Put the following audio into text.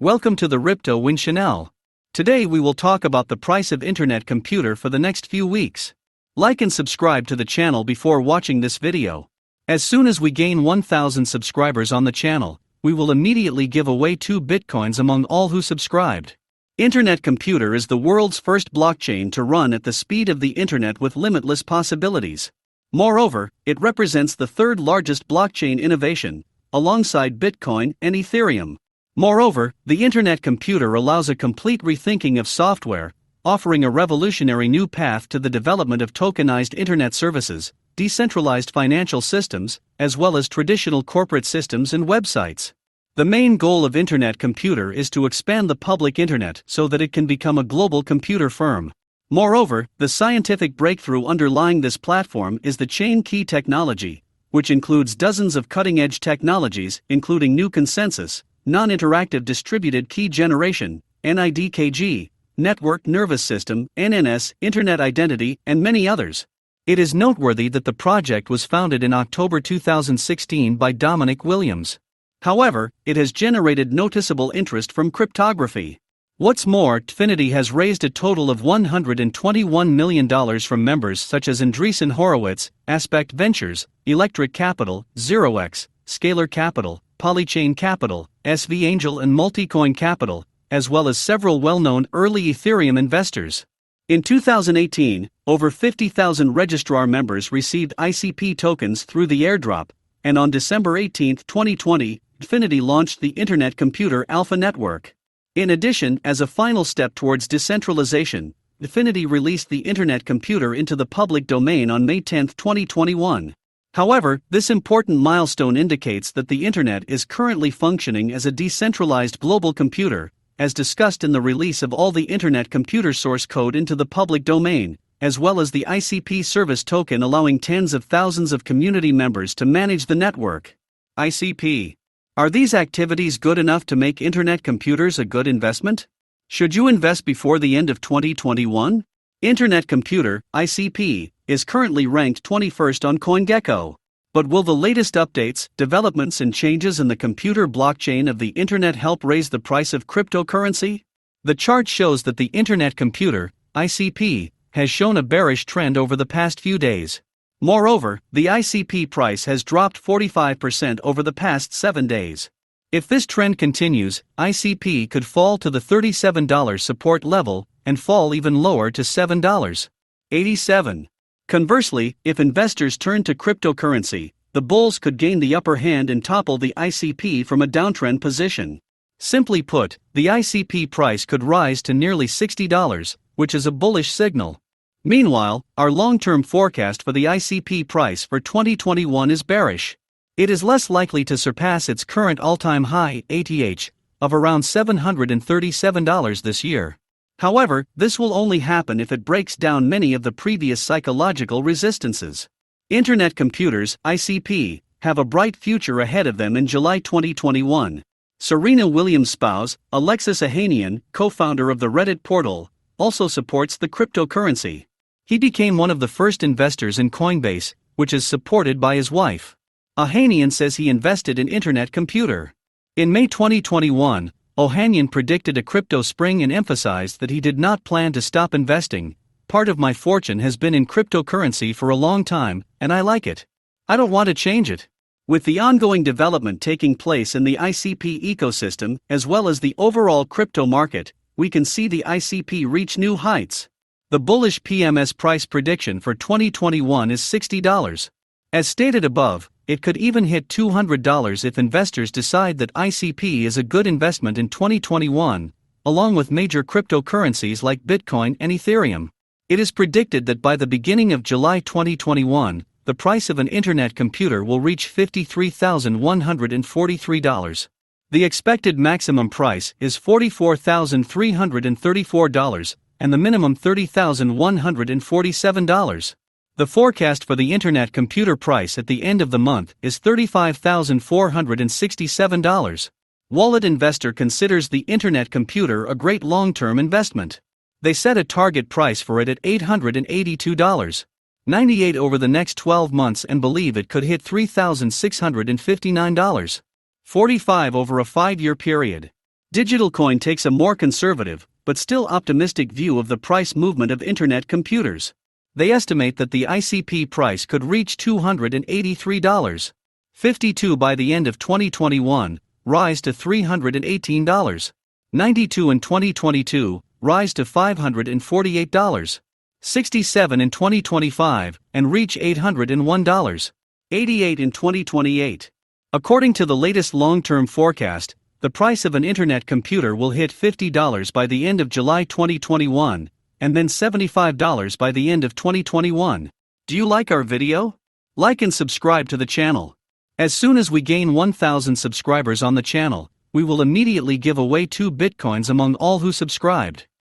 Welcome to the Ripto Win channel. Today we will talk about the price of internet computer for the next few weeks. Like and subscribe to the channel before watching this video. As soon as we gain 1,000 subscribers on the channel, we will immediately give away 2 bitcoins among all who subscribed. Internet computer is the world's first blockchain to run at the speed of the internet with limitless possibilities. Moreover, it represents the third largest blockchain innovation, alongside Bitcoin and Ethereum. Moreover, the internet computer allows a complete rethinking of software, offering a revolutionary new path to the development of tokenized internet services, decentralized financial systems, as well as traditional corporate systems and websites. The main goal of internet computer is to expand the public internet so that it can become a global computer firm. Moreover, the scientific breakthrough underlying this platform is the chain key technology, which includes dozens of cutting-edge technologies, including new consensus, non-interactive distributed key generation, NIDKG, network nervous system, NNS, internet identity, and many others. It is noteworthy that the project was founded in October 2016 by Dominic Williams. However, it has generated noticeable interest from cryptography. What's more, Dfinity has raised a total of $121 million from members such as Andreessen Horowitz, Aspect Ventures, Electric Capital, ZeroX, Scalar Capital, Polychain Capital, SV Angel and Multicoin Capital, as well as several well-known early Ethereum investors. In 2018, over 50,000 registrar members received ICP tokens through the airdrop, and on December 18, 2020, Dfinity launched the Internet Computer Alpha Network. In addition, as a final step towards decentralization, Dfinity released the Internet Computer into the public domain on May 10, 2021. However, this important milestone indicates that the Internet is currently functioning as a decentralized global computer, as discussed in the release of all the Internet computer source code into the public domain, as well as the ICP service token allowing tens of thousands of community members to manage the network. ICP. Are these activities good enough to make internet computers a good investment? Should you invest before the end of 2021? Internet Computer, ICP, is currently ranked 21st on CoinGecko. But will the latest updates, developments and changes in the computer blockchain of the internet help raise the price of cryptocurrency? The chart shows that the Internet Computer, ICP, has shown a bearish trend over the past few days. Moreover, the ICP price has dropped 45% over the past 7 days. If this trend continues, ICP could fall to the $37 support level and fall even lower to $7.87. Conversely, if investors turn to cryptocurrency, the bulls could gain the upper hand and topple the ICP from a downtrend position. Simply put, the ICP price could rise to nearly $60, which is a bullish signal. Meanwhile, our long-term forecast for the ICP price for 2021 is bearish. It is less likely to surpass its current all-time high, ATH, of around $737 this year. However, this will only happen if it breaks down many of the previous psychological resistances. Internet computers, ICP, have a bright future ahead of them in July 2021. Serena Williams' spouse, Alexis Ohanian, co-founder of the Reddit portal, also supports the cryptocurrency. He became one of the first investors in Coinbase, which is supported by his wife. Ohanian says he invested in Internet Computer. In May 2021, Ohanian predicted a crypto spring and emphasized that he did not plan to stop investing. Part of my fortune has been in cryptocurrency for a long time, and I like it. I don't want to change it. With the ongoing development taking place in the ICP ecosystem, as well as the overall crypto market, we can see the ICP reach new heights. The bullish PMS price prediction for 2021 is $60. As stated above, it could even hit $200 if investors decide that ICP is a good investment in 2021, along with major cryptocurrencies like Bitcoin and Ethereum. It is predicted that by the beginning of July 2021, the price of an internet computer will reach $53,143. The expected maximum price is $44,334, and the minimum $30,147. The forecast for the Internet Computer price at the end of the month is $35,467. Wallet Investor considers the Internet Computer a great long-term investment. They set a target price for it at $882.98 over the next 12 months and believe it could hit $3,659.45 over a 5-year period. Digital Coin takes a more conservative, but still optimistic view of the price movement of internet computers. They estimate that the ICP price could reach $283.52 by the end of 2021, rise to $318.92 in 2022, rise to $548.67 in 2025, and reach $801.88 in 2028. According to the latest long-term forecast, the price of an internet computer will hit $50 by the end of July 2021, and then $75 by the end of 2021. Do you like our video? Like and subscribe to the channel. As soon as we gain 1,000 subscribers on the channel, we will immediately give away 2 Bitcoins among all who subscribed.